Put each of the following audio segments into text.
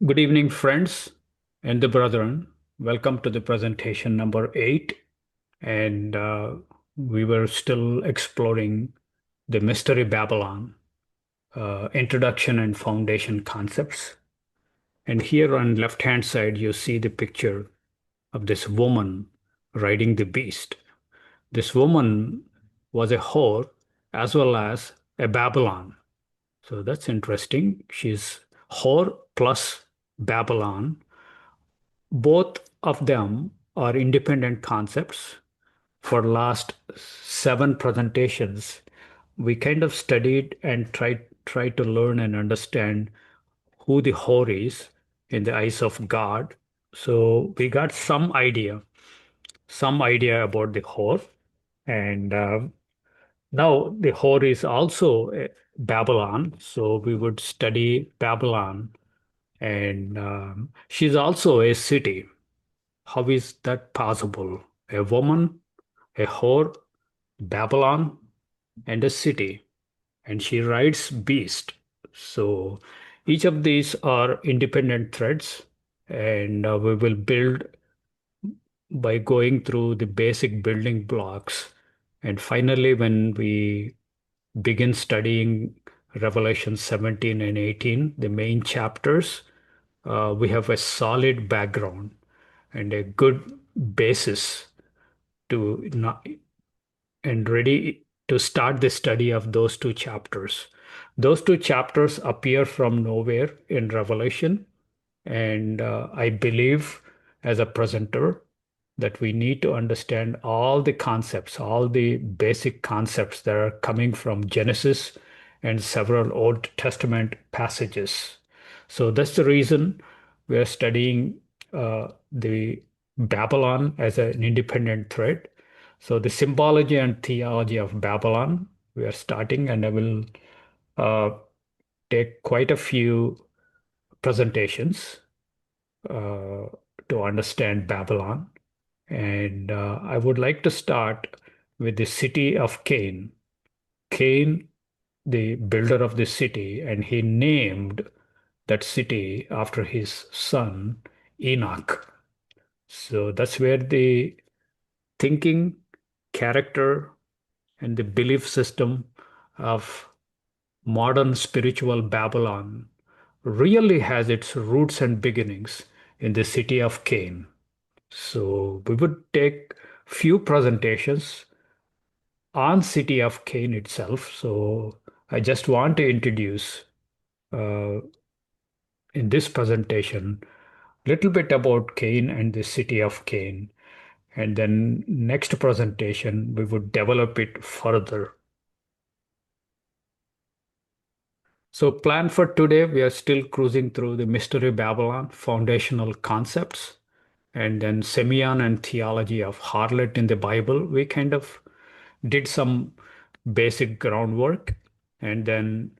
Good evening, friends and the brethren. Welcome to the presentation number 8. And we were still exploring the Mystery Babylon, introduction and foundation concepts. And here on left-hand side, you see the picture of this woman riding the beast. This woman was a whore as well as a Babylon. So that's interesting. She's whore plus Babylon. Both of them are independent concepts. For last 7 presentations, we kind of studied and tried to learn and understand who the whore is in the eyes of God. So we got some idea about the whore, and now the whore is also Babylon. So we would study Babylon, and she's also a city. How is that possible? A woman, a whore, Babylon, and a city, and she rides beast. So each of these are independent threads, and we will build by going through the basic building blocks. And finally, when we begin studying Revelation 17 and 18, the main chapters, we have a solid background and a good basis to not, and ready to start the study of those two chapters. Those two chapters appear from nowhere in Revelation, and I believe as a presenter that we need to understand all the concepts, all the basic concepts that are coming from Genesis and several Old Testament passages. So that's the reason we are studying the Babylon as an independent thread. So the symbology and theology of Babylon, we are starting, and I will uh, take quite a few presentations uh, to understand Babylon. And I would like to start with the city of Cain. Cain, the builder of the city, and he named that city after his son Enoch. So that's where the thinking, character, and the belief system of modern spiritual Babylon really has its roots and beginnings in the city of Cain. So we would take few presentations on city of Cain itself. So I just want to introduce uh, in this presentation little bit about Cain and the city of Cain. And then next presentation, we would develop it further. So plan for today, we are still cruising through the Mystery Babylon foundational concepts, and then Semeion and theology of harlot in the Bible. We kind of did some basic groundwork, and then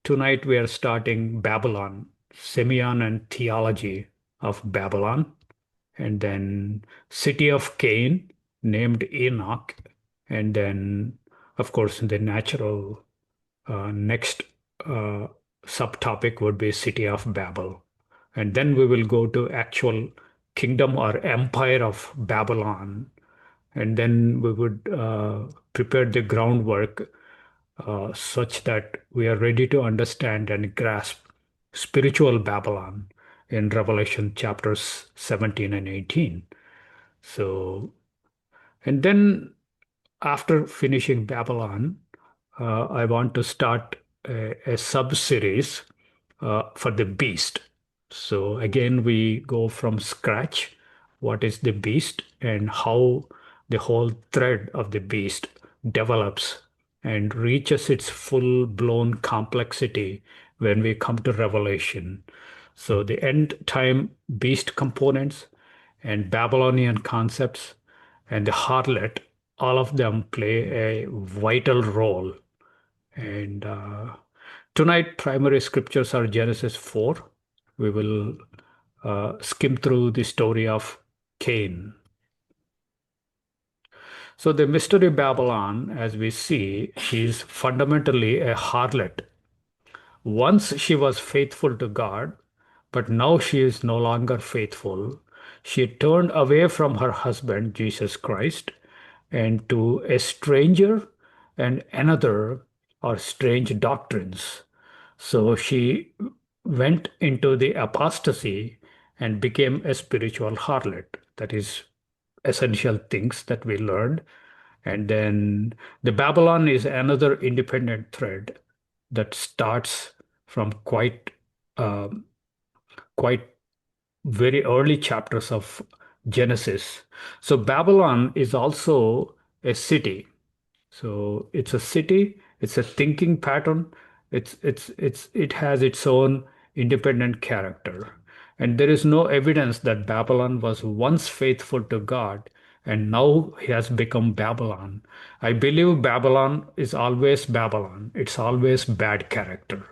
tonight we are starting Babylon, Semeion and theology of Babylon, and then city of Cain named Enoch, and then of course the natural next uh, subtopic would be city of Babel. And then we will go to actual kingdom or empire of Babylon. And then we would prepare the groundwork such that we are ready to understand and grasp spiritual Babylon in Revelation chapters 17 and 18. So, and then after finishing Babylon, I want to start a sub-series for the beast. So again, we go from scratch. What is the beast and how the whole thread of the beast develops and reaches its full-blown complexity when we come to Revelation. So the end time beast components and Babylonian concepts and the harlot, all of them play a vital role. And tonight, primary scriptures are Genesis 4. We will skim through the story of Cain. So, the mystery Babylon, as we see, is fundamentally a harlot. Once she was faithful to God, but now she is no longer faithful. She turned away from her husband, Jesus Christ, and to a stranger and another or strange doctrines. So she went into the apostasy and became a spiritual harlot. That is essential things that we learned. And then the Babylon is another independent thread that starts from um, quite very early chapters of Genesis. So Babylon is also a city. So it's a city, it's a thinking pattern, it has its own independent character. And there is no evidence that Babylon was once faithful to God and now he has become Babylon. I believe Babylon is always Babylon. It's always bad character.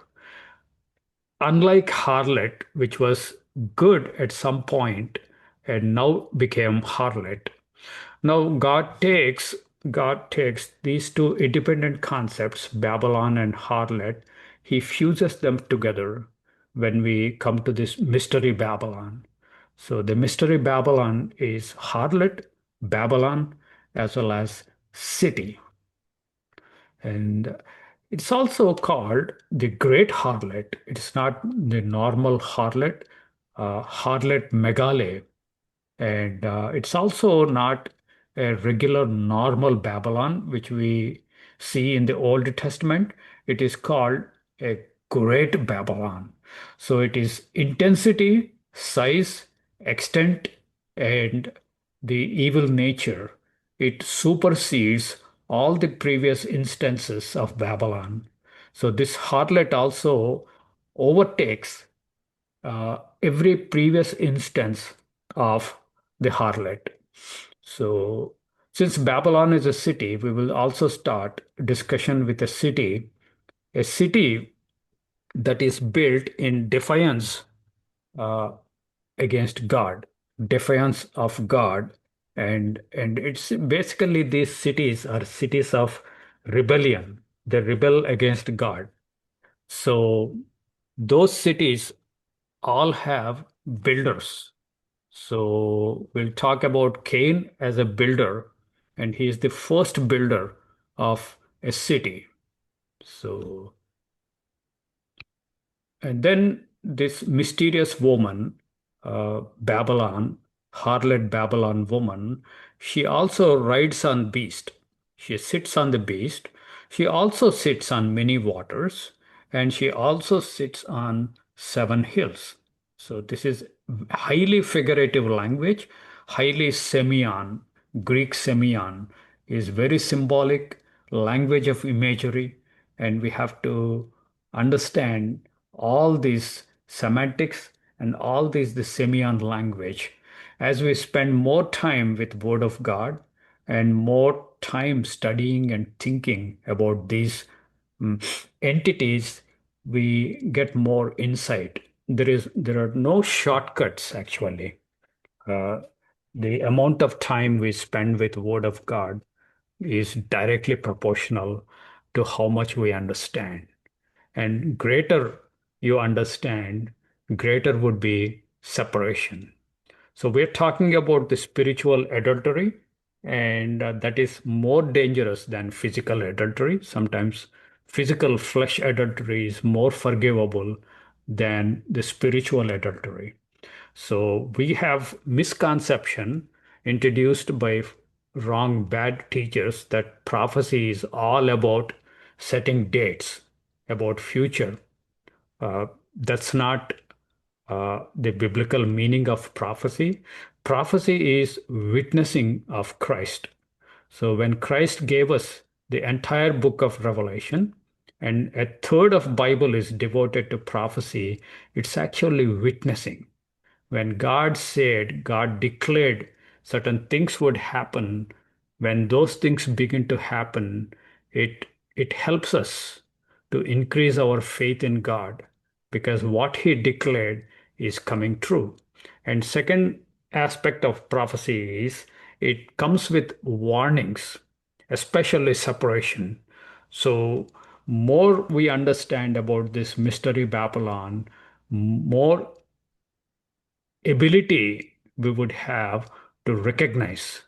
Unlike harlot, which was good at some point and now became harlot, now God takes these two independent concepts, Babylon and harlot, he fuses them together when we come to this mystery Babylon. So the mystery Babylon is harlot, Babylon, as well as city. And it's also called the great harlot. It's not the normal harlot, harlot megale, and it's also not a regular normal Babylon, which we see in the Old Testament. It is called a great Babylon. So it is intensity, size, extent, and the evil nature. It supersedes all the previous instances of Babylon. So this harlot also overtakes every previous instance of the harlot. So, since Babylon is a city, we will also start discussion with a city that is built in defiance uh, against God, defiance of God, and it's basically these cities are cities of rebellion. They rebel against God. So those cities all have builders. So we'll talk about Cain as a builder, and he is the first builder of a city. So, and then this mysterious woman, Babylon, harlot Babylon woman, she also rides on beast. She sits on the beast. She also sits on many waters, and she also sits on seven hills. So this is highly figurative language, highly Semeion, Greek Semeion is very symbolic language of imagery, and we have to understand all these semantics and all these the Semeion language as we spend more time with Word of God and more time studying and thinking about these mm, entities, we get more insight. There are no shortcuts actually. Uh, the amount of time we spend with Word of God is directly proportional to how much we understand. And greater you understand, greater would be separation. So we're talking about the spiritual adultery, and that is more dangerous than physical adultery. Sometimes physical flesh adultery is more forgivable than the spiritual adultery. So we have misconception introduced by wrong bad teachers that prophecy is all about setting dates about future. That's not the biblical meaning of prophecy. Prophecy is witnessing of Christ. So when Christ gave us the entire book of Revelation, and a third of Bible is devoted to prophecy, it's actually witnessing. When God said, God declared certain things would happen, when those things begin to happen, it it helps us to increase our faith in God because what he declared is coming true. And second aspect of prophecy is it comes with warnings, especially separation. So more we understand about this mystery Babylon, more ability we would have to recognize.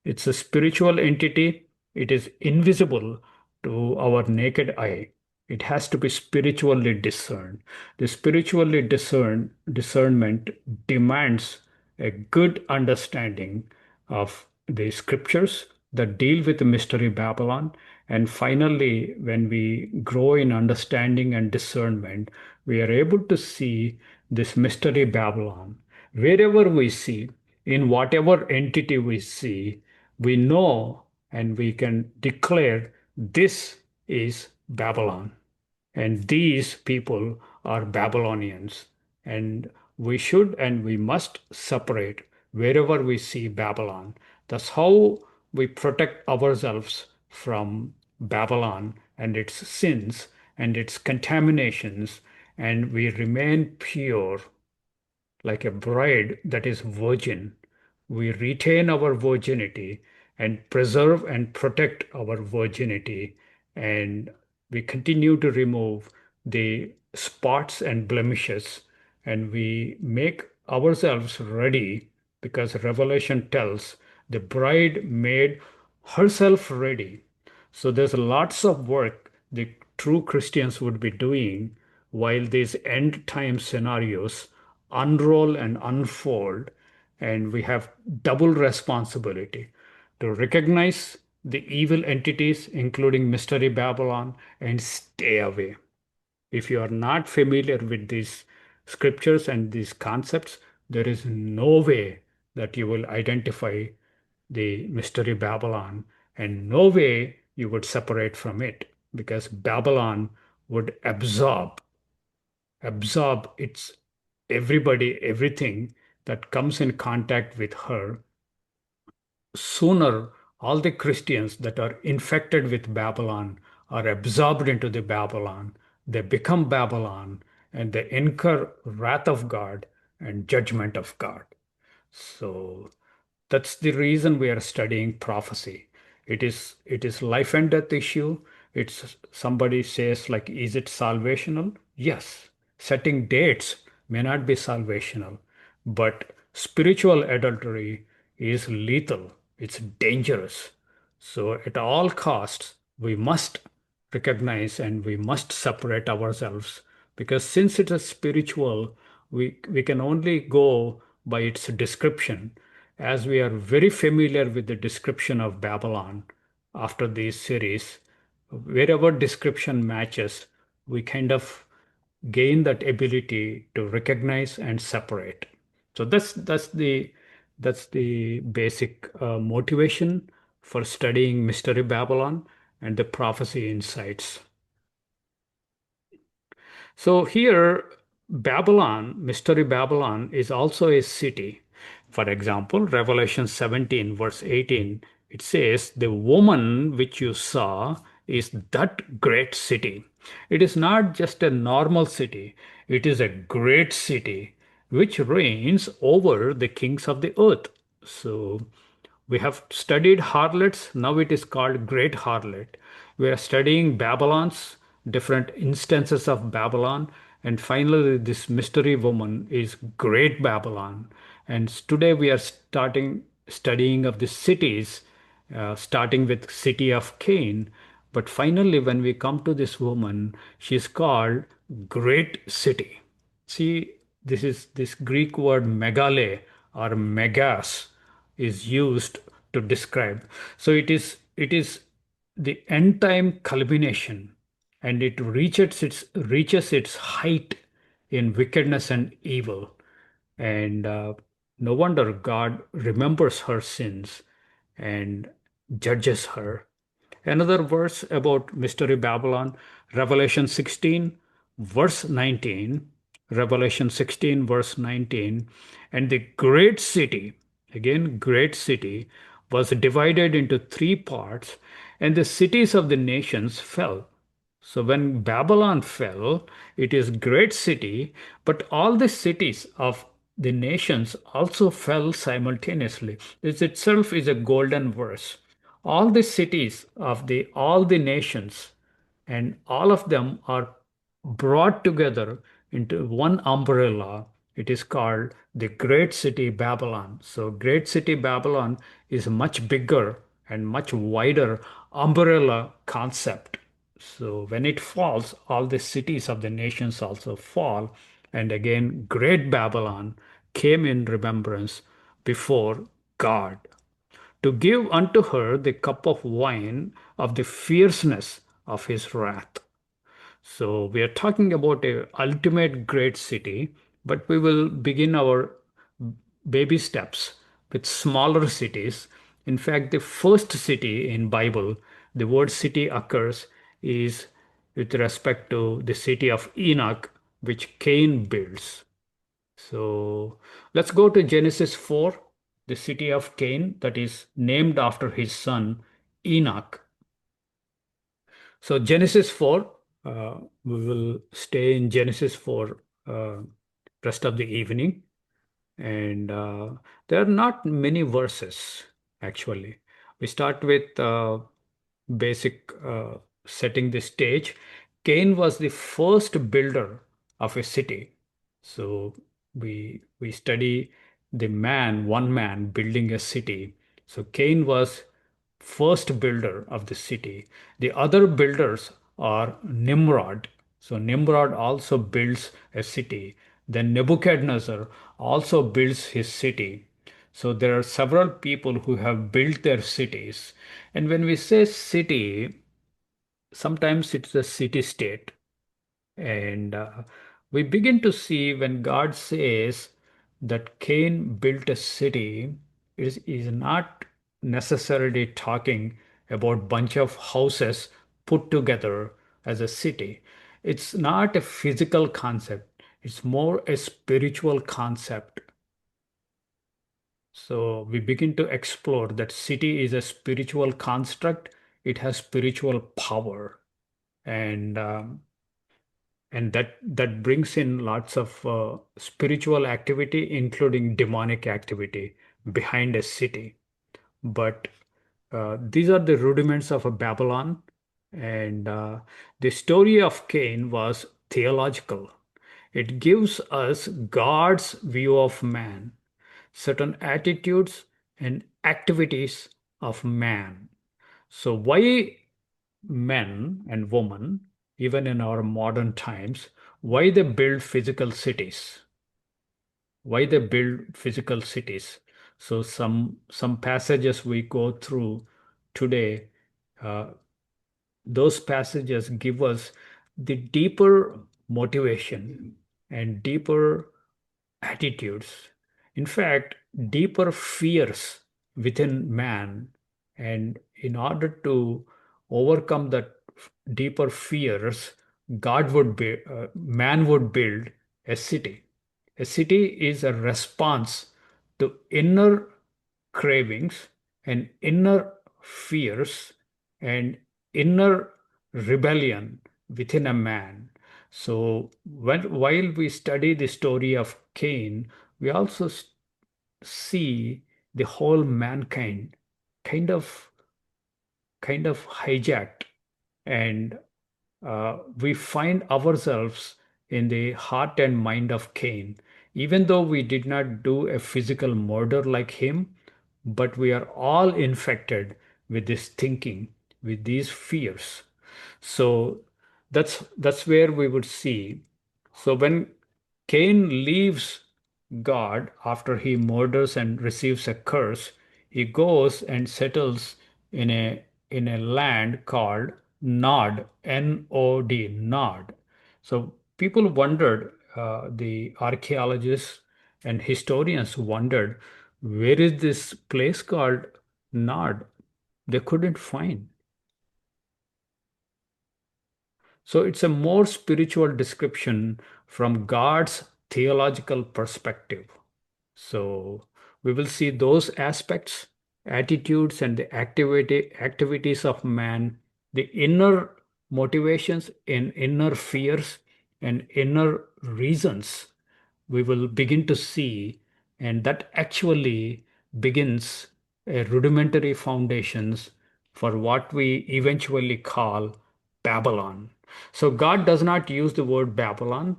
It's a spiritual entity. It is invisible to our naked eye. It has to be spiritually discerned. The spiritually discernment demands a good understanding of the scriptures that deal with the mystery Babylon. And finally, when we grow in understanding and discernment, we are able to see this mystery Babylon. Wherever we see, in whatever entity we see, we know and we can declare this is Babylon. And these people are Babylonians. And we should and we must separate wherever we see Babylon. That's how we protect ourselves from Babylon and its sins and its contaminations, and we remain pure like a bride that is virgin. We retain our virginity and preserve and protect our virginity, and we continue to remove the spots and blemishes, and we make ourselves ready because Revelation tells the bride made herself ready. So there's lots of work the true Christians would be doing while these end time scenarios unroll and unfold, and we have double responsibility to recognize the evil entities, including Mystery Babylon, and stay away. If you are not familiar with these scriptures and these concepts, there is no way that you will identify the Mystery Babylon, and no way you would separate from it because Babylon would absorb its everybody, everything that comes in contact with her. Sooner, all the Christians that are infected with Babylon are absorbed into the Babylon. They become Babylon and they incur wrath of God and judgment of God. So that's the reason we are studying prophecy. It is life and death issue. It's somebody says like, is it salvational? Yes. Setting dates may not be salvational, but spiritual adultery is lethal. It's dangerous. So at all costs, we must recognize and we must separate ourselves because since it is spiritual, we can only go by its description as we are very familiar with the description of Babylon after this series, wherever description matches, we kind of gain that ability to recognize and separate. So that's the basic motivation for studying Mystery Babylon and the prophecy insights. So here, Babylon, Mystery Babylon, is also a city. For example, Revelation 17, verse 18, it says, "The woman which you saw is that great city." It is not just a normal city, it is a great city which reigns over the kings of the earth. So we have studied harlots, now it is called Great Harlot. We are studying Babylon's different instances of Babylon, and finally, this mystery woman is Great Babylon. And today we are starting studying of the cities, starting with city of Cain. But finally, when we come to this woman, she is called Great City. See, this is this Greek word megale or megas is used to describe. So it is the end time culmination, and it reaches its height in wickedness and evil. And no wonder God remembers her sins and judges her. Another verse about Mystery Babylon, Revelation 16, verse 19. Revelation 16, verse 19. And the great city, again, great city, was divided into three parts, and the cities of the nations fell. So when Babylon fell, it is great city, but all the cities of the nations also fell simultaneously. This itself is a golden verse. All the cities of the all the nations and all of them are brought together into one umbrella, It is called the Great City Babylon. So, Great City Babylon is a much bigger and much wider umbrella concept. So, when it falls, all the cities of the nations also fall. And again, Great Babylon came in remembrance before God to give unto her the cup of wine of the fierceness of his wrath. So we are talking about a ultimate great city, but we will begin our baby steps with smaller cities. In fact, the first city in Bible, the word city occurs is with respect to the city of Enoch, which Cain builds. So let's go to Genesis 4, the city of Cain that is named after his son Enoch. So Genesis 4, we will stay in Genesis for rest of the evening. And there are not many verses, actually. We start with basic setting the stage. Cain was the first builder of a city. So we study the man, one man building a city. So Cain was first builder of the city. The other builders are Nimrod. So Nimrod also builds a city. Then Nebuchadnezzar also builds his city. So there are several people who have built their cities. And when we say city, sometimes it's a city state. And we begin to see when God says that Cain built a city, is not necessarily talking about bunch of houses put together as a city. It's not a physical concept. It's more a spiritual concept. So we begin to explore that city is a spiritual construct. It has spiritual power, and that brings in lots of spiritual activity, including demonic activity behind a city. But these are the rudiments of a Babylon, and the story of Cain was theological. It gives us God's view of man, certain attitudes and activities of man. So why men and women, even in our modern times, why they build physical cities? Why they build physical cities? So some passages we go through today, uh, those passages give us the deeper motivation and deeper attitudes. In fact, deeper fears within man. And in order to overcome that deeper fears, man would build a city. A city is a response to inner cravings and inner fears and inner rebellion within a man. So while we study the story of Cain, we also see the whole mankind kind of hijacked, and we find ourselves in the heart and mind of Cain. Even though we did not do a physical murder like him, but we are all infected with this thinking, with these fears. So that's where we would see. So when Cain leaves God after he murders and receives a curse, he goes and settles in a land called Nod, Nod, Nod. So people wondered, the archaeologists and historians wondered, where is this place called Nod? They couldn't find. So it's a more spiritual description from God's theological perspective. So we will see those aspects, attitudes, and the activities of man, the inner motivations and inner fears and inner reasons we will begin to see, and that actually begins a rudimentary foundations for what we eventually call Babylon. So God does not use the word Babylon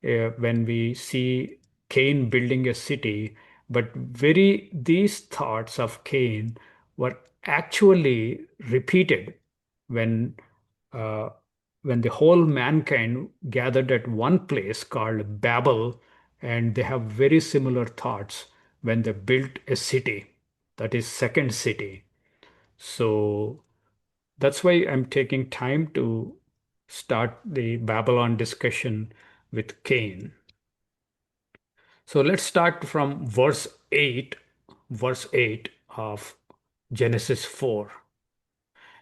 when we see Cain building a city, but very these thoughts of Cain were actually repeated when uh, when the whole mankind gathered at one place called Babel, and they have very similar thoughts when they built a city, that is second city. So that's why I'm taking time to start the Babylon discussion with Cain. So let's start from verse 8 of Genesis 4.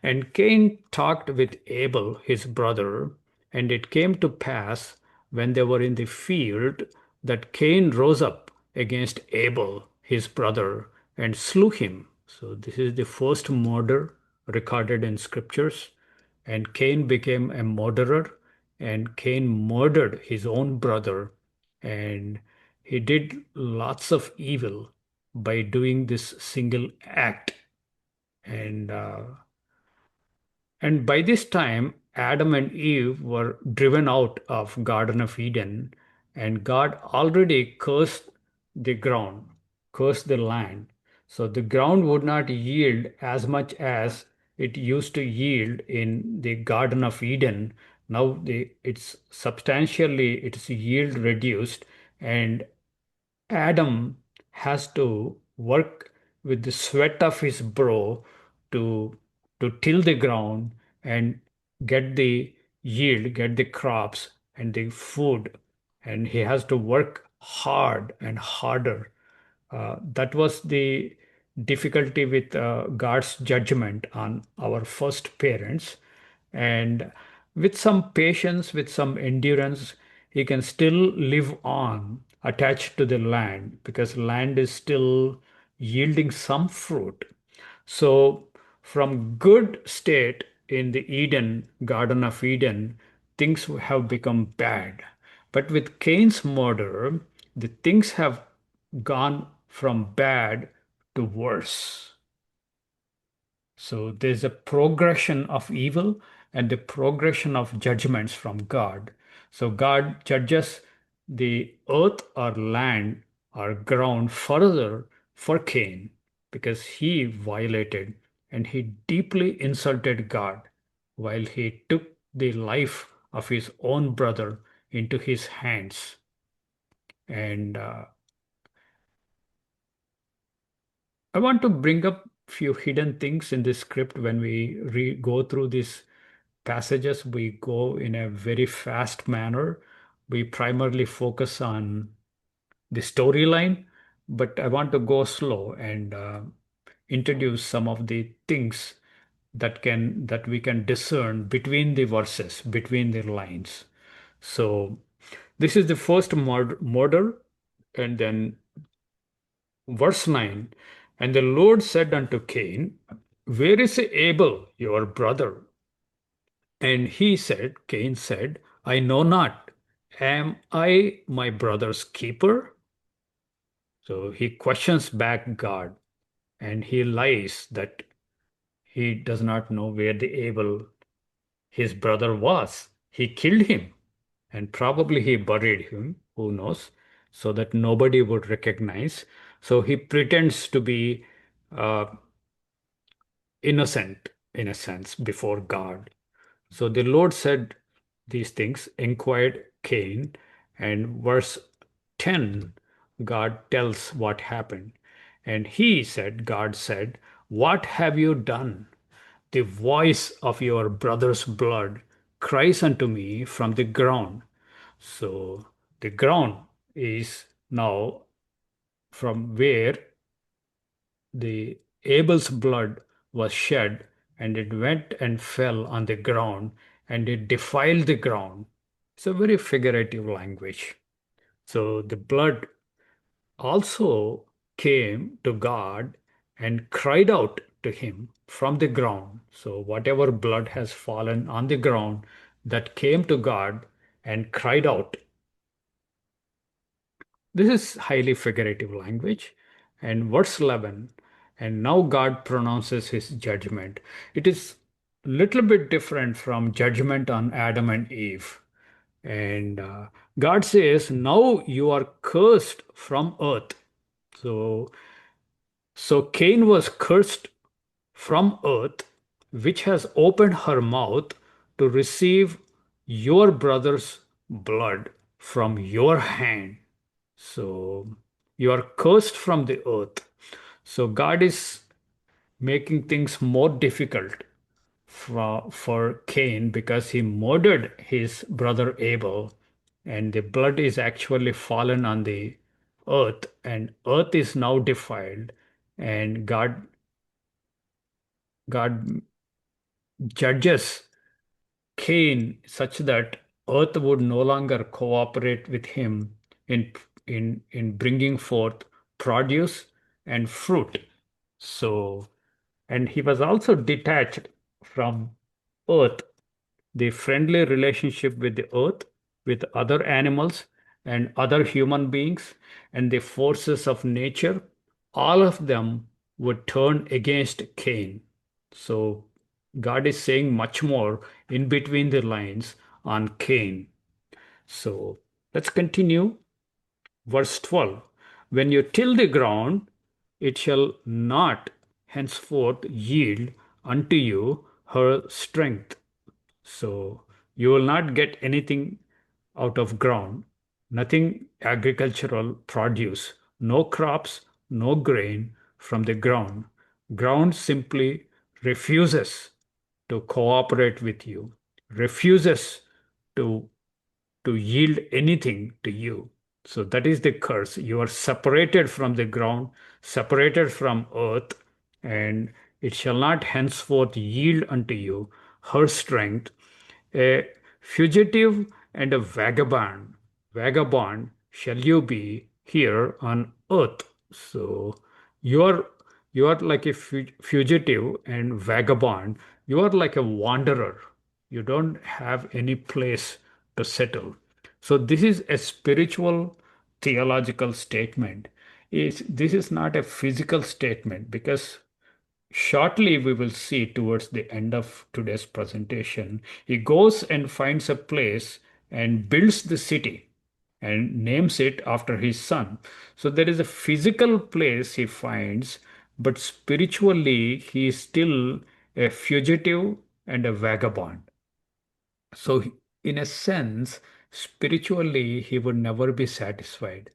And Cain talked with Abel, his brother, and it came to pass when they were in the field that Cain rose up against Abel, his brother, and slew him. So this is the first murder recorded in scriptures. And Cain became a murderer, and Cain murdered his own brother, and he did lots of evil by doing this single act. And by this time, Adam and Eve were driven out of Garden of Eden, and God already cursed the ground, cursed the land. So the ground would not yield as much as it used to yield in the Garden of Eden. Now it's substantially its yield reduced, and Adam has to work with the sweat of his brow to till the ground and get the yield, get the crops and the food, and he has to work hard and harder. That was the difficulty with God's judgment on our first parents. And with some patience, with some endurance, he can still live on attached to the land because land is still yielding some fruit. So, from good state in the Eden, Garden of Eden, things have become bad. But with Cain's murder, the things have gone from bad to worse. So there's a progression of evil and the progression of judgments from God. So God judges the earth or land or ground further for Cain because he violated and he deeply insulted God while he took the life of his own brother into his hands. And I want to bring up few hidden things in this script when we go through these passages. We go in a very fast manner. We primarily focus on the storyline, but I want to go slow and introduce some of the things that we can discern between the verses, between the lines. So this is the first murder, and then verse 9, and the Lord said unto Cain, where is Abel, your brother? And he said, Cain said, I know not. Am I my brother's keeper? So he questions back God and he lies that he does not know where the Abel, his brother, was. He killed him and probably he buried him, who knows, so that nobody would recognize. So he pretends to be uh, innocent in a sense before God. So the Lord said these things, inquired Cain, and verse 10, God tells what happened. And he said, God said, what have you done? The voice of your brother's blood cries unto me from the ground. So the ground is now from where the Abel's blood was shed, and it went and fell on the ground, and it defiled the ground. It's a very figurative language. So the blood also came to God and cried out to him from the ground. So whatever blood has fallen on the ground, that came to God and cried out. This is highly figurative language. And verse 11, and now God pronounces his judgment. It is a little bit different from judgment on Adam and Eve. And God says, now you are cursed from earth. So, so Cain was cursed from earth, which has opened her mouth to receive your brother's blood from your hand. So you are cursed from the earth. So God is making things more difficult for Cain because he murdered his brother Abel, and the blood is actually fallen on the earth, and earth is now defiled, and God judges Cain such that earth would no longer cooperate with him in in bringing forth produce and fruit. So, and he was also detached from earth, the friendly relationship with the earth, with other animals and other human beings, and the forces of nature, all of them would turn against Cain. So God is saying much more in between the lines on Cain. So let's continue. Verse 12. When you till the ground, it shall not henceforth yield unto you her strength. So you will not get anything out of ground, nothing agricultural produce, no crops, no grain from the ground. Ground simply refuses to cooperate with you, refuses to yield anything to you. So that is the curse. You are separated from the ground, separated from earth, and it shall not henceforth yield unto you her strength. A fugitive and a vagabond, vagabond shall you be here on earth. So you are you are like a fugitive and vagabond. You are like a wanderer. You don't have any place to settle. So this is a spiritual theological statement. This is not a physical statement because shortly we will see towards the end of today's presentation, he goes and finds a place and builds the city and names it after his son. So there is a physical place he finds, but spiritually he is still a fugitive and a vagabond. So, in a sense, spiritually, he would never be satisfied.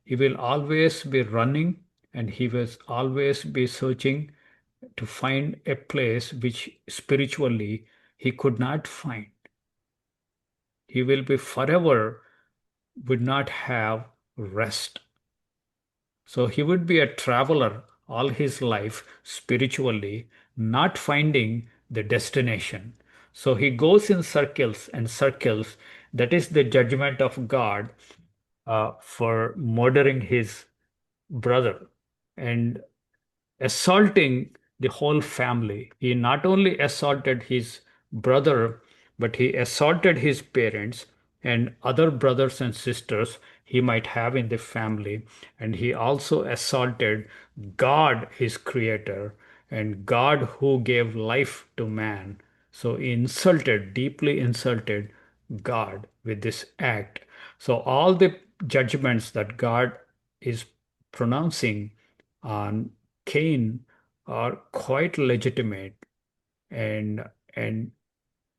He will always be running and he will always be searching to find a place which spiritually he could not find. He will be forever, would not have rest. So he would be a traveler all his life spiritually, not finding the destination. So he goes in circles and circles. That is the judgment of God for murdering his brother and assaulting the whole family. He not only assaulted his brother, but he assaulted his parents and other brothers and sisters he might have in the family. And he also assaulted God, his creator, and God who gave life to man. So he insulted, deeply insulted God with this act. So all the judgments that God is pronouncing on Cain are quite legitimate, and and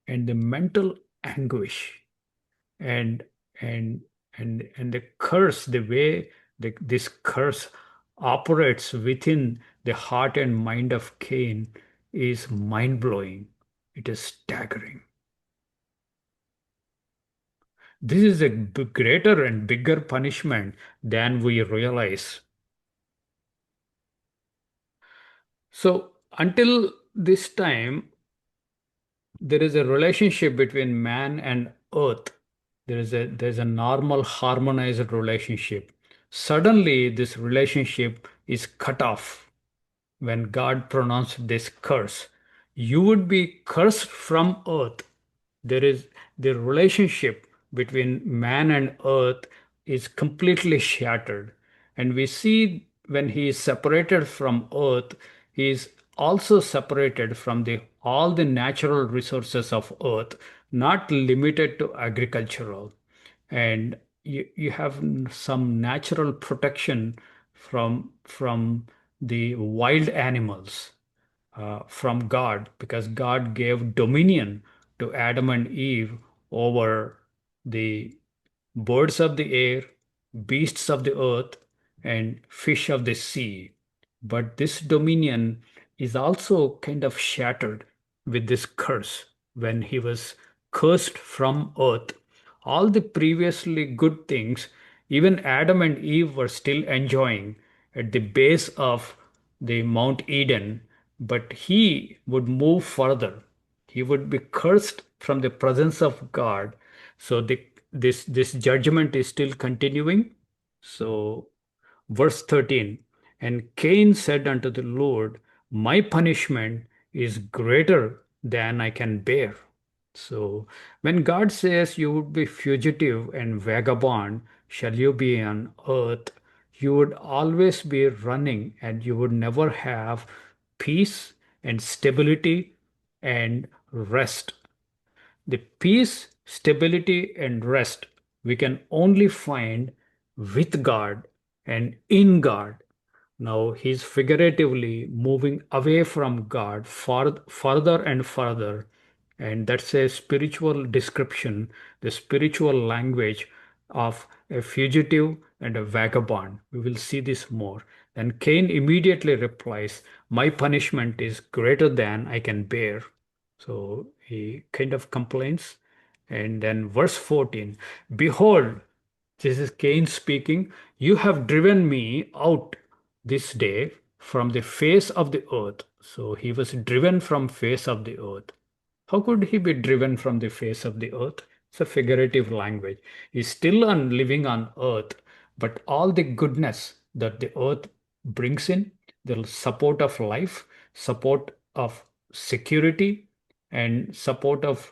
and the mental anguish and and and the curse, the way this curse operates within the heart and mind of Cain is mind-blowing. It is staggering. This is a greater and bigger punishment than we realize. So until this time, there is a relationship between man and earth. There's a normal harmonized relationship. Suddenly this relationship is cut off when God pronounced this curse. You would be cursed from earth. There is the relationship between man and earth is completely shattered. And we see when he is separated from earth, he is also separated from the all the natural resources of earth, not limited to agricultural. And you have some natural protection from the wild animals from God, because God gave dominion to Adam and Eve over the birds of the air, beasts of the earth, and fish of the sea. But this dominion is also kind of shattered with this curse when he was cursed from earth. All the previously good things, even Adam and Eve were still enjoying at the base of the Mount Eden, but he would move further. He would be cursed from the presence of God. So this judgment is still continuing. So verse 13, and Cain said unto the Lord, my punishment is greater than I can bear. So when God says you would be fugitive and vagabond, shall you be on earth, you would always be running and you would never have peace and stability and rest. The peace, stability, and rest we can only find with God and in God. Now he's figuratively moving away from God further and further. And that's a spiritual description, the spiritual language of a fugitive and a vagabond. We will see this more. Then Cain immediately replies, my punishment is greater than I can bear. So he kind of complains. And then verse 14, behold, this is Cain speaking, you have driven me out this day from the face of the earth. So he was driven from face of the earth. How could he be driven from the face of the earth? It's a figurative language. He's still on living on earth, but all the goodness that the earth brings in, the support of life, support of security, and support of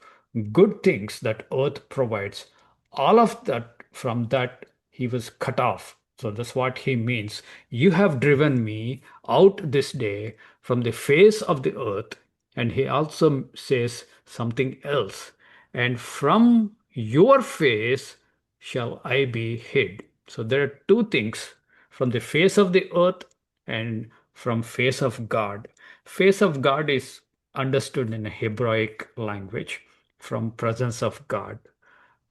good things that earth provides, all of that, from that he was cut off. So that's what he means. You have driven me out this day from the face of the earth. And he also says something else. And from your face shall I be hid. So there are two things, from the face of the earth and from face of God. Face of God is understood in a Hebraic language, from presence of God.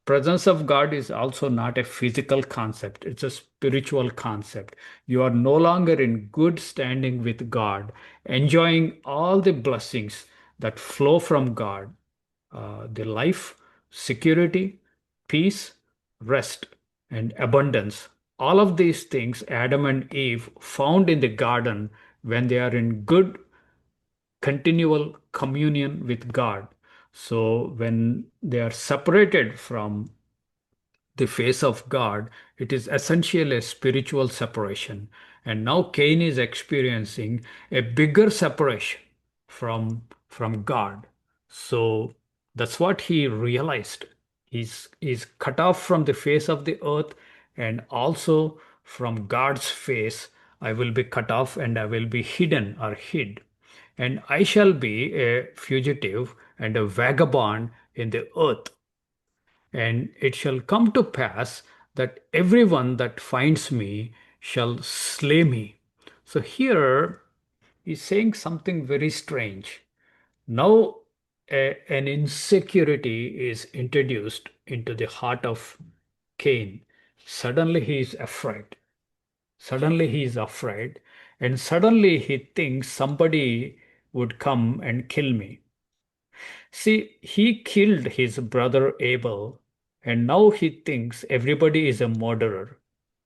Presence of God is also not a physical concept, it's a spiritual concept. You are no longer in good standing with God, enjoying all the blessings that flow from God, the life, security, peace, rest, and abundance. All of these things Adam and Eve found in the garden when they are in good continual communion with God. So when they are separated from the face of God, it is essentially a spiritual separation. And now Cain is experiencing a bigger separation from God. So that's what he realized. He's cut off from the face of the earth, and also from God's face. I will be cut off and I will be hidden or hid. And I shall be a fugitive and a vagabond in the earth. And it shall come to pass that everyone that finds me shall slay me. So here he's saying something very strange. Now an insecurity is introduced into the heart of Cain. Suddenly he is afraid. Suddenly he is afraid, and suddenly he thinks somebody would come and kill me. See, he killed his brother Abel, and now he thinks everybody is a murderer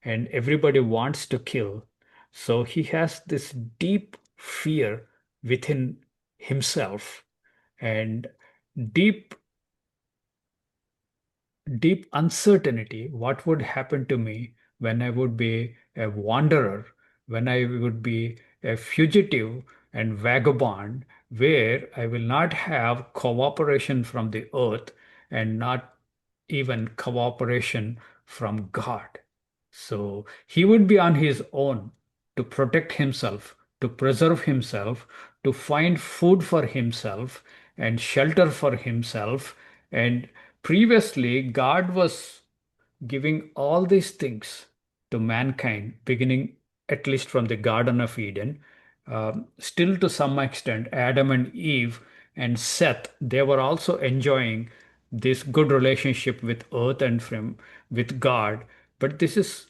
and everybody wants to kill. So he has this deep fear within himself, and deep deep uncertainty. What would happen to me when I would be a wanderer, when I would be a fugitive and vagabond, where I will not have cooperation from the earth and not even cooperation from God. So he would be on his own to protect himself, to preserve himself, to find food for himself and shelter for himself, And previously, God was giving all these things to mankind, beginning at least from the Garden of Eden. Still, to some extent, Adam and Eve and Seth, they were also enjoying this good relationship with earth and with God. But this is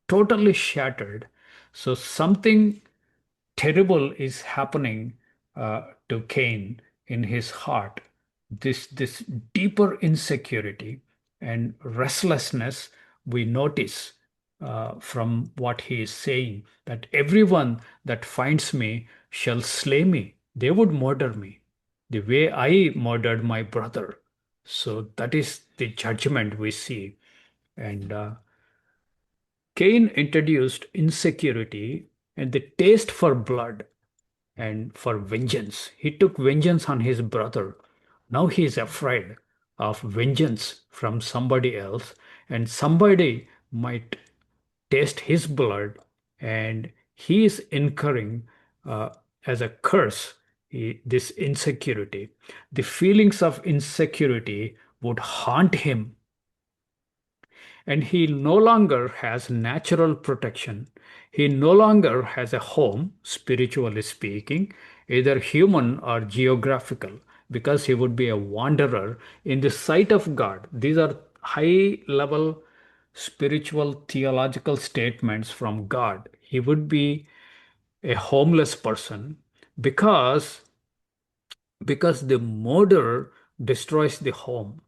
totally shattered. So something terrible is happening to Cain in his heart. This deeper insecurity and restlessness we notice from what he is saying, that everyone that finds me shall slay me. They would murder me the way I murdered my brother. So that is the judgment we see. And Cain introduced insecurity and the taste for blood and for vengeance. He took vengeance on his brother. Now he is afraid of vengeance from somebody else, and somebody might taste his blood, and he is incurring as a curse this insecurity. The feelings of insecurity would haunt him, and he no longer has natural protection. He no longer has a home, spiritually speaking, either human or geographical, because he would be a wanderer in the sight of God. These are high level spiritual theological statements from God. He would be a homeless person because the murder destroys the home.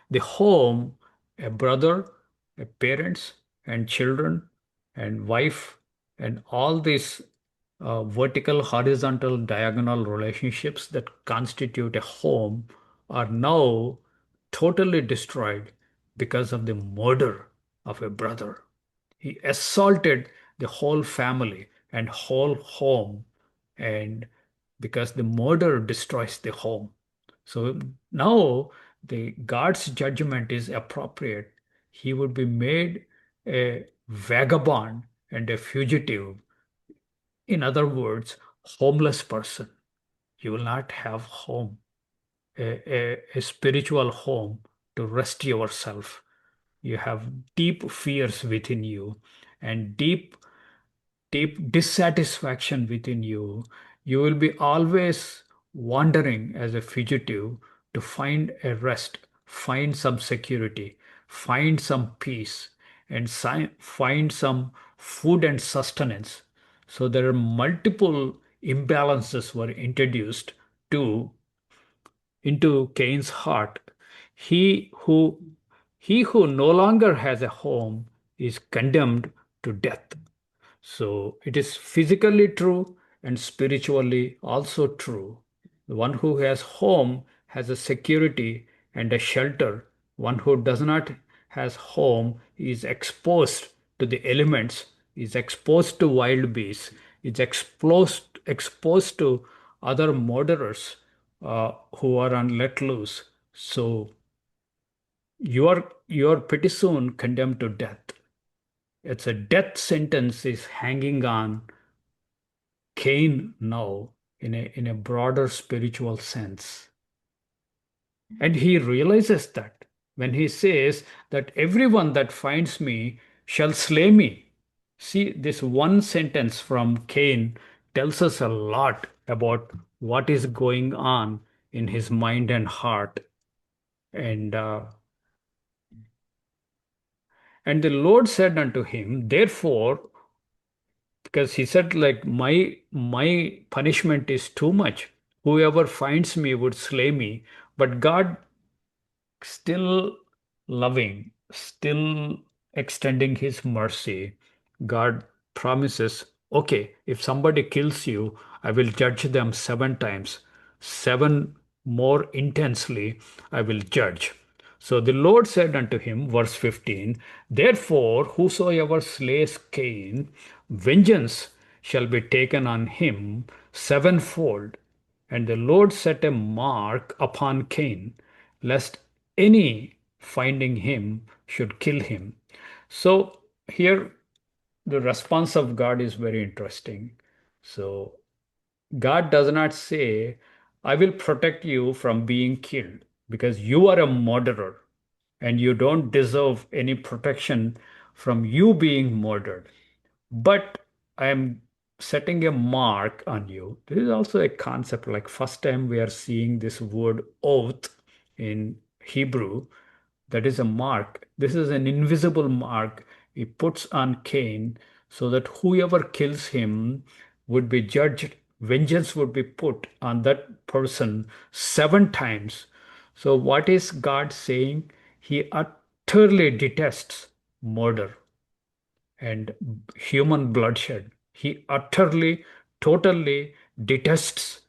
The home, a brother, a parents, and children, and wife, and all these vertical, horizontal, diagonal relationships that constitute a home are now totally destroyed because of the murder of a brother. He assaulted the whole family and whole home, and because the murder destroys the home. So now the God's judgment is appropriate. He would be made a vagabond and a fugitive. In other words, homeless person. You will not have home, a spiritual home to rest yourself. You have deep fears within you and deep dissatisfaction within you. You will be always wandering as a fugitive to find a rest, find some security, find some peace, and find some food and sustenance. So there are multiple imbalances were introduced to into Cain's heart. He who he who no longer has a home is condemned to death. So it is physically true and spiritually also true. The one who has home has a security and a shelter. One who does not has home is exposed to the elements, is exposed to wild beasts, is exposed to other murderers who are on let loose. So you are pretty soon condemned to death. It's a death sentence is hanging on Cain now in a broader spiritual sense. And he realizes that when he says that everyone that finds me shall slay me. See, this one sentence from Cain tells us a lot about what is going on in his mind and heart. And and the Lord said unto him, therefore, because he said like my punishment is too much, whoever finds me would slay me, but God still loving, still extending his mercy. God promises, okay, if somebody kills you, I will judge them 7 times, seven more intensely I will judge. So the Lord said unto him, verse 15, therefore, whosoever slays Cain, vengeance shall be taken on him sevenfold. And the Lord set a mark upon Cain, lest any finding him should kill him. So here the response of God is very interesting. So God does not say, I will protect you from being killed. because you are a murderer and you don't deserve any protection from you being murdered. But I am setting a mark on you. This is also a concept, like first time we are seeing this word oath in Hebrew. That is a mark. This is an invisible mark he puts on Cain so that whoever kills him would be judged. Vengeance would be put on that person 7 times. So, what is God saying? He utterly detests murder and human bloodshed. He utterly, totally detests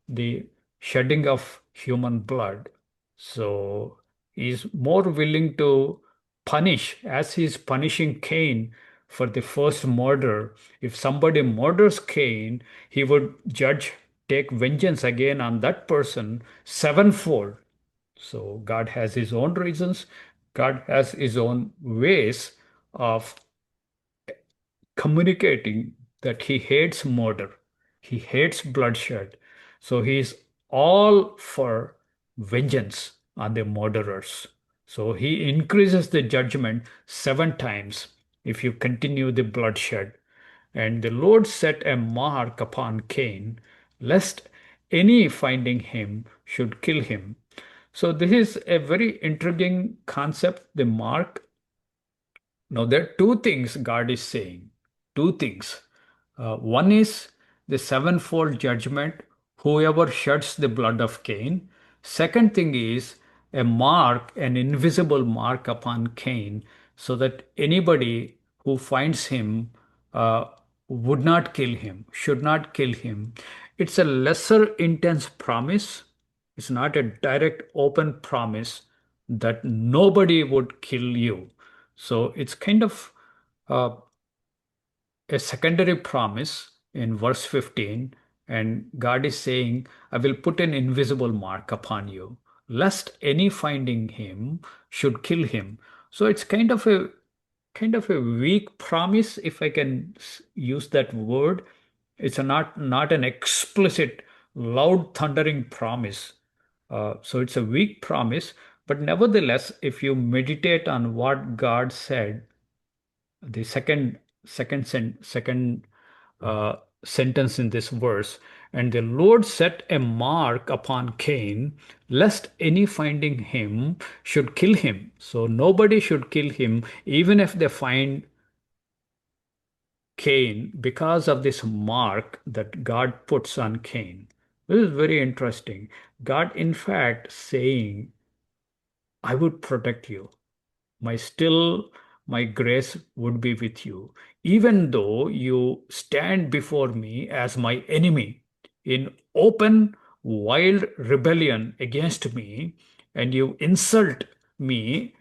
the shedding of human blood. So he's more willing to punish, as he's punishing Cain for the first murder. If somebody murders Cain, he would judge, take vengeance again on that person sevenfold. So God has his own reasons, God has his own ways of communicating that he hates murder, he hates bloodshed. So he is all for vengeance on the murderers. So he increases the judgment 7 times if you continue the bloodshed. And the Lord set a mark upon Cain, lest any finding him should kill him. So this is a very intriguing concept, the mark. Now, there are two things God is saying. Two things. One is the sevenfold judgment, whoever sheds the blood of Cain. Second thing is a mark, an invisible mark upon Cain, so that anybody who finds him uh, would not kill him, should not kill him. It's a lesser intense promise. It's not a direct open promise that nobody would kill you. So it's kind of uh, a secondary promise in verse 15, and God is saying, I will put an invisible mark upon you, lest any finding him should kill him. So it's kind of a weak promise, if I can use that word. It's not an explicit, loud, thundering promise. So it's a weak promise, but nevertheless, if you meditate on what God said, the second uh, sentence in this verse, and the Lord set a mark upon Cain, lest any finding him should kill him. So nobody should kill him, even if they find Cain, because of this mark that God puts on Cain. This is very interesting. God, in fact, saying, I would protect you. My grace would be with you, even though you stand before me as my enemy in open, wild rebellion against me, and you insulted me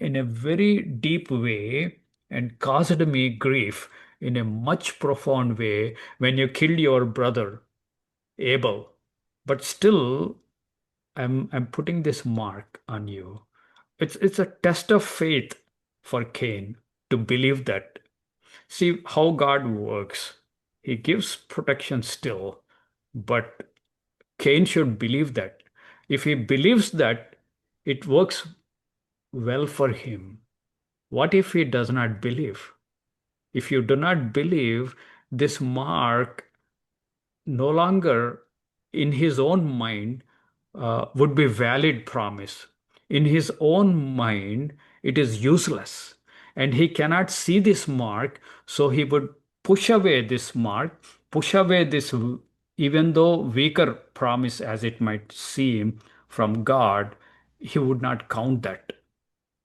in a very deep way and caused me grief in a much profound way when you killed your brother Abel. But still, I'm putting this mark on you. It's a test of faith for Cain to believe that. See how God works. He gives protection still, but Cain should believe that. If he believes that, it works well for him. What if he does not believe? If you do not believe, this mark no longer in his own mind would be valid promise. In his own mind, it is useless. And he cannot see this mark, so he would push away this mark, push away this, even though weaker promise as it might seem from God, he would not count that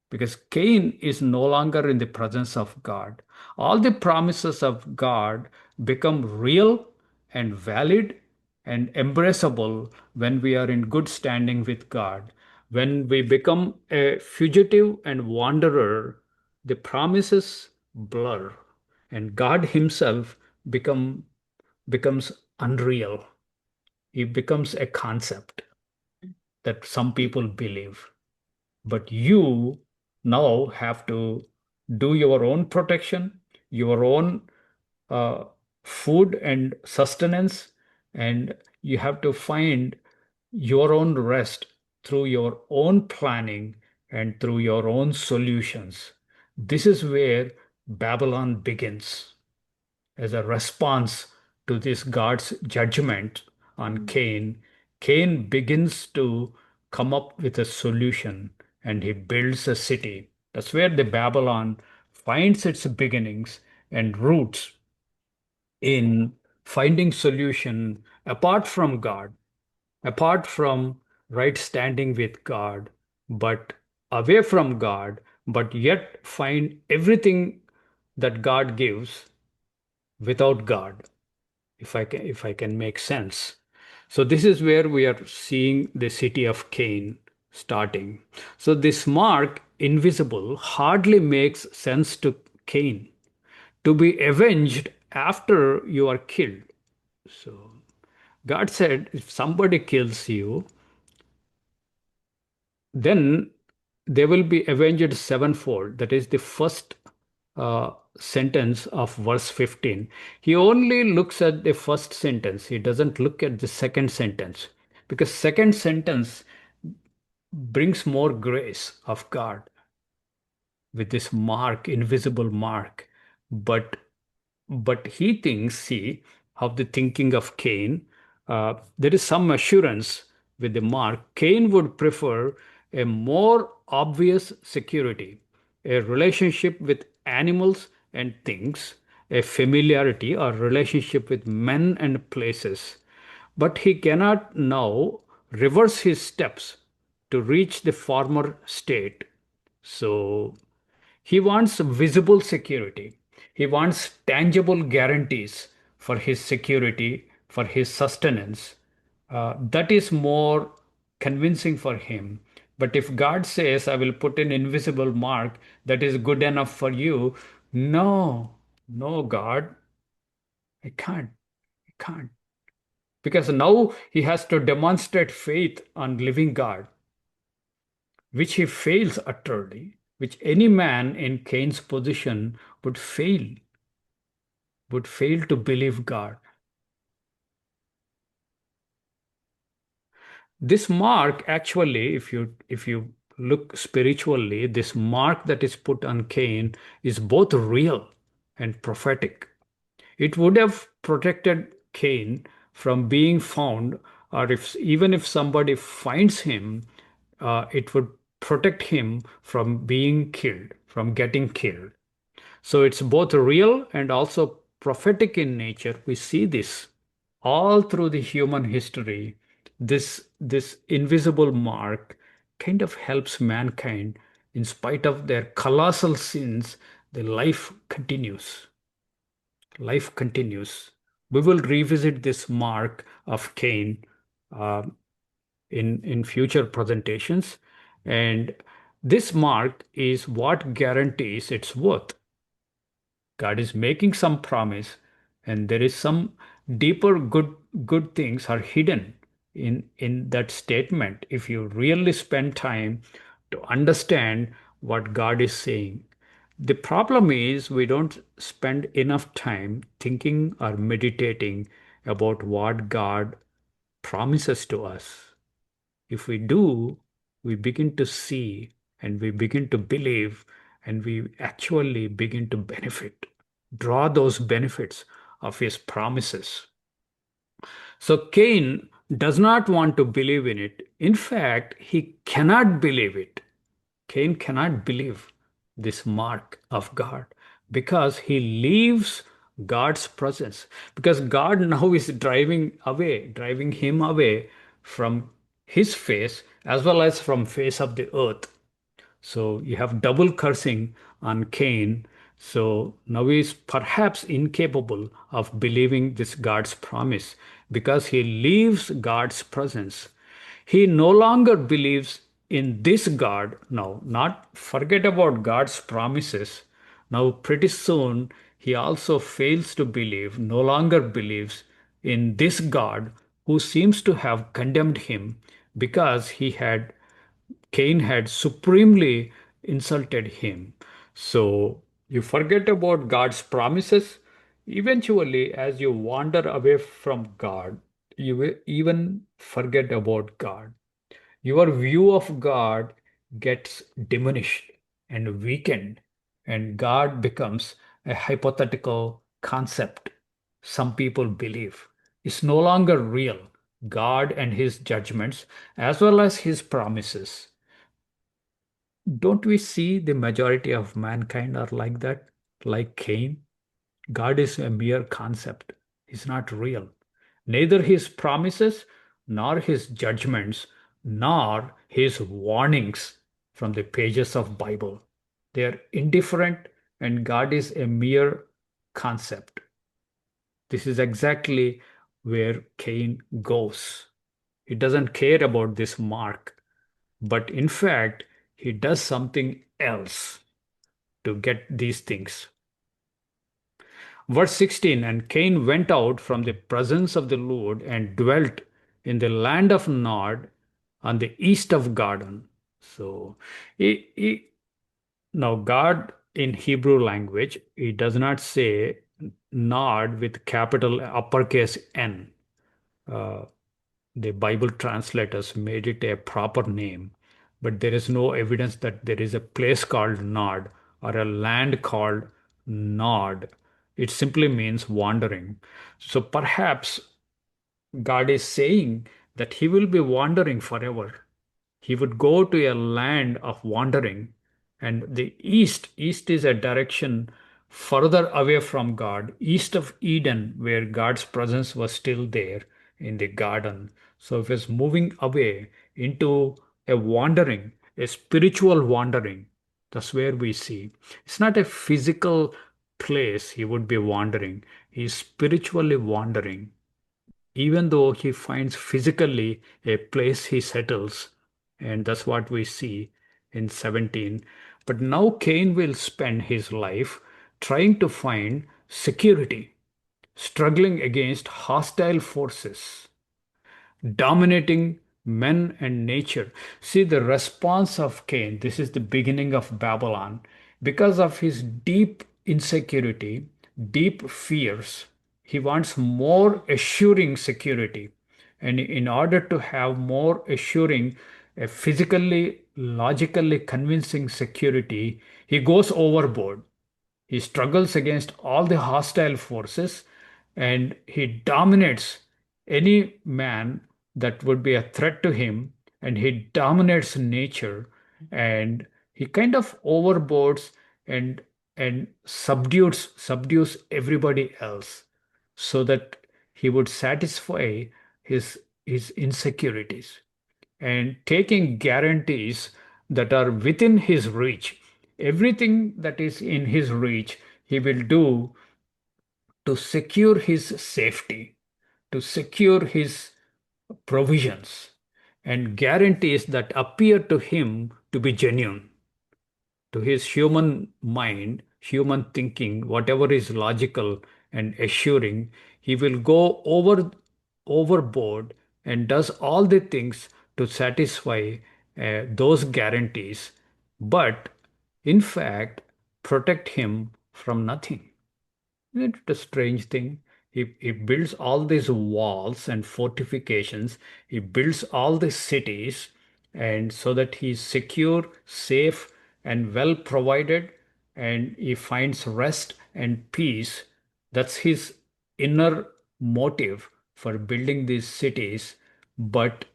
because Cain is no longer in the presence of God. All the promises of God become real and valid and embraceable when we are in good standing with God. When we become a fugitive and wanderer, the promises blur and God Himself becomes unreal. He becomes a concept that some people believe. But you now have to do your own protection, your own uh, food and sustenance, and you have to find your own rest. through your own planning and through your own solutions. This is where Babylon begins as a response to this God's judgment on Mm. Cain. Cain begins to come up with a solution and he builds a city. That's where the Babylon finds its beginnings and roots in finding solution apart from God, apart from right standing with God, but away from God, but yet find everything that God gives without God, if I can make sense. So this is where we are seeing the city of Cain starting. So this mark, invisible, hardly makes sense to Cain. To be avenged after you are killed. So God said, if somebody kills you, then they will be avenged sevenfold. That is the first sentence of verse 15. He only looks at the first sentence. He doesn't look at the second sentence because second sentence brings more grace of God with this mark, invisible mark. But he thinks, see, of the thinking of Cain, there is some assurance with the mark. Cain would prefer a more obvious security, a relationship with animals and things, a familiarity or relationship with men and places. But he cannot now reverse his steps to reach the former state. So he wants visible security. He wants tangible guarantees for his security, for his sustenance. That is more convincing for him. But if God says, I will put an invisible mark that is good enough for you, no, no, God, I can't, I can't. Because now he has to demonstrate faith on living God, which he fails utterly, which any man in Cain's position would fail to believe God. This mark actually, if you look spiritually, this mark that is put on Cain is both real and prophetic. It would have protected Cain from being found, or if even if somebody finds him, it would protect him from being killed, from getting killed. So it's both real and also prophetic in nature. We see this all through the human history. This invisible mark kind of helps mankind in spite of their colossal sins. The life continues. Life continues. We will revisit this mark of Cain uh, in future presentations, and this mark is what guarantees its worth. God is making some promise, and there is some deeper good things are hidden in that statement if you really spend time to understand what God is saying. The problem is we don't spend enough time thinking or meditating about what God promises to us. If we do, we begin to see and we begin to believe and we actually begin to benefit, draw those benefits of his promises. So Cain does not want to believe in it. In fact, he cannot believe it. Cain cannot believe this mark of God because he leaves God's presence. Because God now is driving him away from his face as well as from face of the earth. So you have double cursing on Cain. So now he is perhaps incapable of believing this God's promise because he leaves God's presence. He no longer believes in this God now, not forget about God's promises. Now, pretty soon, he also fails to believe, no longer believes in this God who seems to have condemned him because Cain had supremely insulted him. So you forget about God's promises. Eventually, as you wander away from God, you will even forget about God. Your view of God gets diminished and weakened, and God becomes a hypothetical concept some people believe. It's no longer real. God and his judgments, as well as his promises. Don't we see the majority of mankind are like that? Like Cain? God is a mere concept. He's not real. Neither his promises, nor his judgments, nor his warnings from the pages of Bible. They are indifferent and God is a mere concept. This is exactly where Cain goes. He doesn't care about this mark, but in fact, he does something else to get these things. Verse 16, and Cain went out from the presence of the Lord and dwelt in the land of Nod on the east of Garden. So, now God in Hebrew language, he does not say Nod with capital uppercase N. Uh, the Bible translators made it a proper name, but there is no evidence that there is a place called Nod or a land called Nod. It simply means wandering. So perhaps God is saying that he will be wandering forever. He would go to a land of wandering, and the east is a direction further away from God, east of Eden, where God's presence was still there in the garden. So if it's moving away into a wandering, a spiritual wandering, that's where we see. It's not a physical place he would be wandering. He's spiritually wandering. Even though he finds physically a place he settles, and that's what we see in 17. But now Cain will spend his life trying to find security, struggling against hostile forces dominating men and nature. See the response of Cain. This is the beginning of Babylon. Because of his deep insecurity, deep fears, he wants more assuring security. And in order to have more assuring, physically, logically convincing security, he goes overboard. He struggles against all the hostile forces and he dominates any man that would be a threat to him, and he dominates nature, and he kind of overboards and subdues everybody else so that he would satisfy his insecurities and taking guarantees that are within his reach. Everything that is in his reach, he will do to secure his safety, to secure his provisions, and guarantees that appear to him to be genuine. To his human mind, human thinking, whatever is logical and assuring, he will go overboard and does all the things to satisfy those guarantees, but in fact protect him from nothing. Isn't it a strange thing? He builds all these walls and fortifications. He builds all these cities, and so that he's secure, safe, and well provided, and he finds rest and peace. That's his inner motive for building these cities. But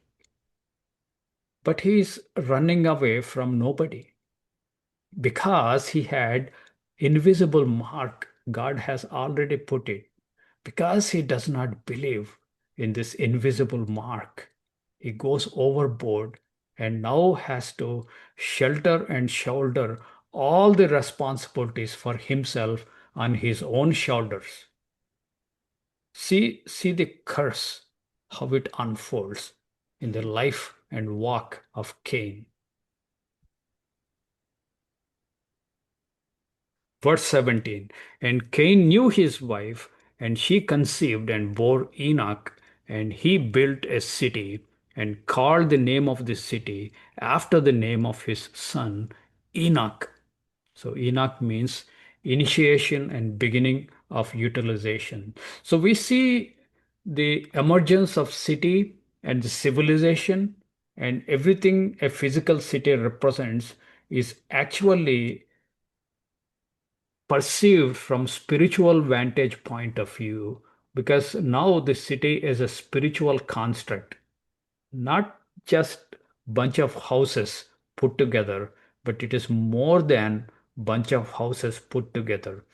he's running away from nobody because he had invisible mark. God has already put it. Because he does not believe in this invisible mark, he goes overboard and now has to shelter and shoulder all the responsibilities for himself on his own shoulders. See the curse, how it unfolds in the life and walk of Cain. Verse 17, and Cain knew his wife, and she conceived and bore Enoch, and he built a city, and called the name of the city after the name of his son, Enoch. So Enoch means initiation and beginning of utilization. So we see the emergence of city and the civilization And everything a physical city represents is actually perceived from spiritual vantage point of view, because now the city is a spiritual construct, not just bunch of houses put together, but it is more than bunch of houses put together.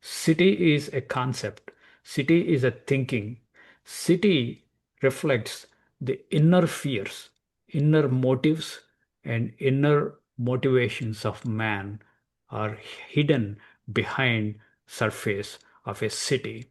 City is a concept. City is a thinking. City reflects the inner fears, inner motives, and inner motivations of man are hidden behind surface of a city.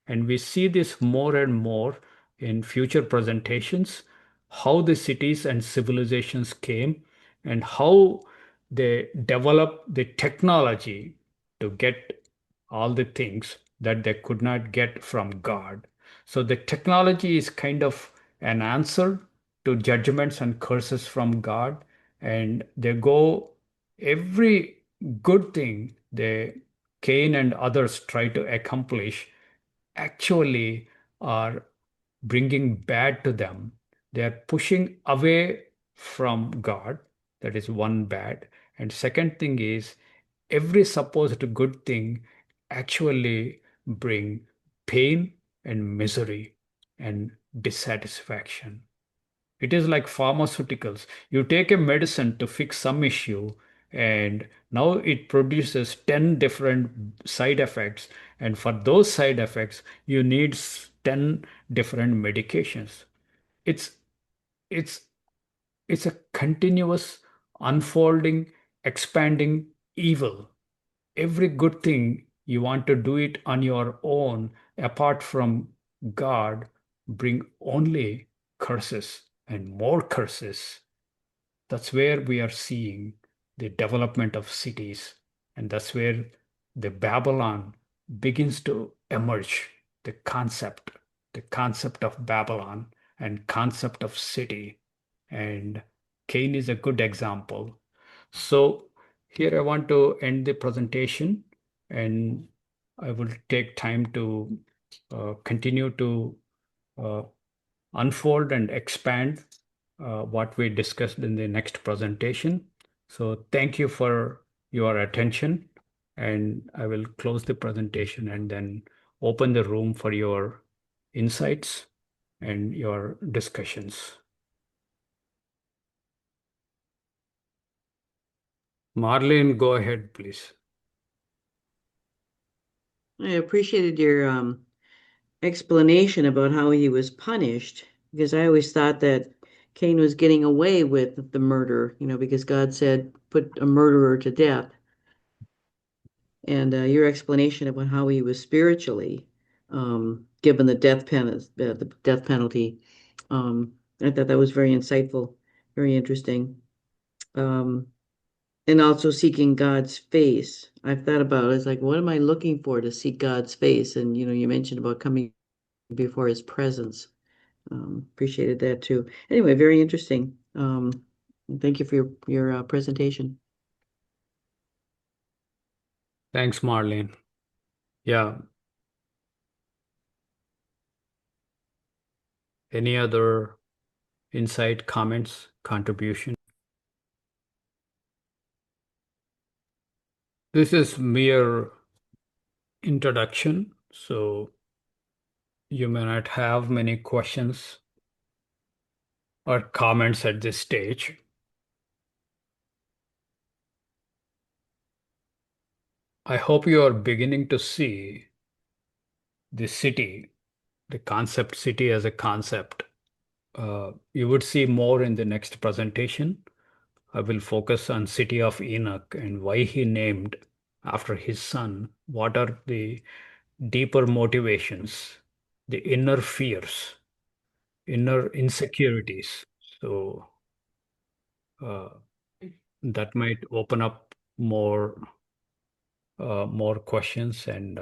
And we see this more and more in future presentations, how the cities and civilizations came and how they developed the technology to get all the things that they could not get from God. So the technology is kind of an answer to judgments and curses from God. And they go, every good thing they Cain and others try to accomplish actually are bringing bad to them. They are pushing away from God. That is one bad. And second thing is, every supposed good thing actually bring pain and misery and dissatisfaction. It is like pharmaceuticals. You take a medicine to fix some issue, and now it produces 10 different side effects. And for those side effects, you need 10 different medications. It's it's it's a continuous unfolding, expanding evil. Every good thing you want to do it on your own, apart from God, bring only curses and more curses. That's where we are seeing the development of cities, and that's where the Babylon begins to emerge. The concept of Babylon and concept of city, and Cain is a good example. So here I want to end the presentation, and I will take time to continue to uh, unfold and expand what we discussed in the next presentation. So thank you for your attention, and I will close the presentation and then open the room for your insights and your discussions. Marlene, go ahead, please. I appreciated your explanation about how he was punished because I always thought that Cain was getting away with the murder, because God said, put a murderer to death. And your explanation about how he was spiritually given the death penalty, I thought that was very insightful, very interesting. Um, and also seeking God's face. I've thought about it. It's like, what am I looking for to seek God's face? And you mentioned about coming before His presence. Appreciated that too. Anyway, very interesting. Thank you for your presentation. Thanks, Marlene. Yeah, any other insight, comments, contribution? This is mere introduction, so you may not have many questions or comments at this stage. I hope you are beginning to see the city, the concept city as a concept. You would see more in the next presentation. I will focus on city of Enoch and why he named after his son. What are the deeper motivations, the inner fears, inner insecurities? So uh, that might open up more questions and